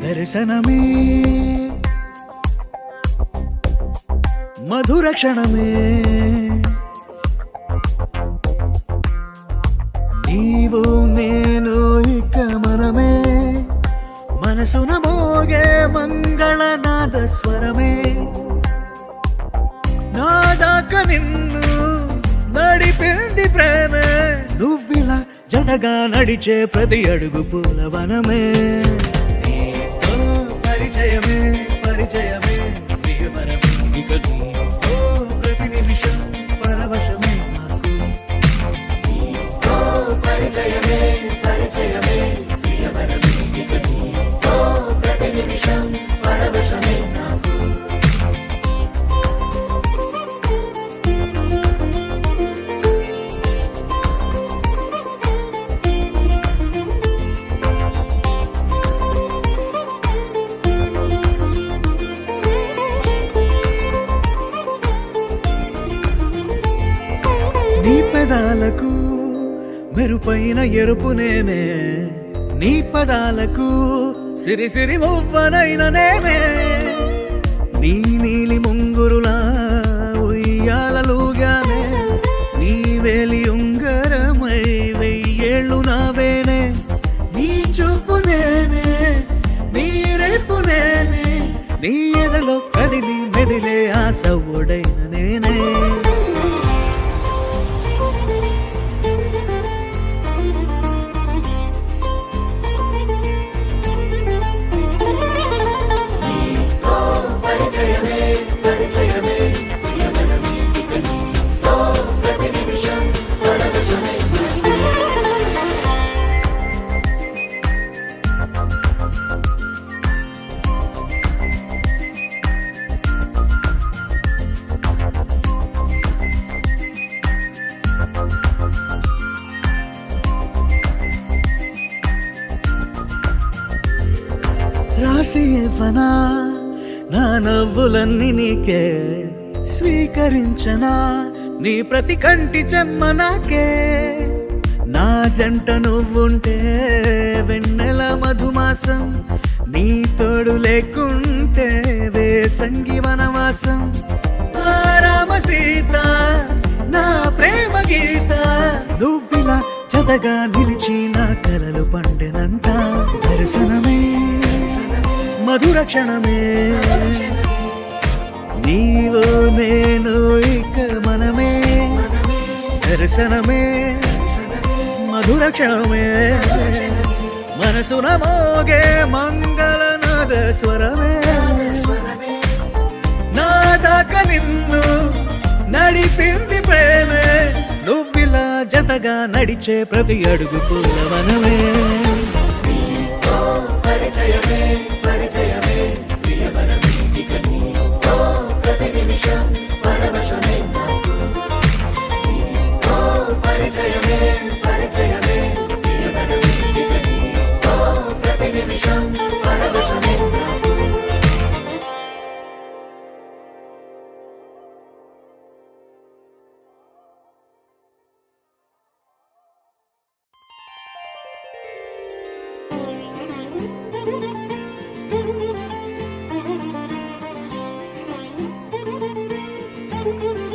దర్శనమే మధుర క్షణమే నీవు నేను ఇక మనమే మనసున మోగే మంగళనాద స్వరమే నా దాకా నిన్ను నడిపింది ప్రేమే నువ్విలా జతగా నడిచే ప్రతి అడుగు పూలవనమే నీతో పరిచయమే పరిచయమే ప్రియవరమే ఇక నీతో ప్రతి నిమిషం పరవశమే నాకు నీతో పరిచయమే పరిచయమే ప్రియవరమే ఇక నీతో ప్రతి నిమిషం పరవశమే నాకు నీ పెదాలకు మెరుపైన ఎరుపు నేనే నీ పదాలకు సిరి సిరి మువ్వనైన నేనే నీ నీలి ముంగురులా ఉయ్యాలలుగానే నీ వేలి ఉంగరమై వెయ్యేళ్ళు నావేనే నీ చూపు నేనే నీ రేపు నేనే నీ ఎదలో కదిలి మెదిలే ఆశ ఒడైన నేనే రాసి ఇవ్వనా నా నవ్వులన్నీ నీకే స్వీకరించనా నీ ప్రతి కంటి చెమ్మ నాకే నా జంట నువ్వుంటే వెన్నెల మధుమాసం నీ తోడు లేకుంటే వేసంగి వనవాసం నా రామ సీత నా ప్రేమ గీత నువ్విలా జతగా నిలిచి నా కలలు పండెనంట దర్శనమే మధుర క్షణమే నీవు నేను ఇక మనమే దర్శనమే మధుర క్షణమే మనసున మోగే మంగళనాద స్వరమే నా దాకా నిన్ను నడిపింది ప్రేమే నువ్విలా జతగా నడిచే ప్రతి అడుగు పూలవనమే పరిచయమే పరిచయమే ప్రియవరమే ఇక నీతో ప్రతి నిమిషం పరవశమే నాకు నీతో పరిచయమే పరిచయమే ప్రియవరమే ఇక నీతో ప్రతి నిమిషం పరవశమే నాకు Thank you.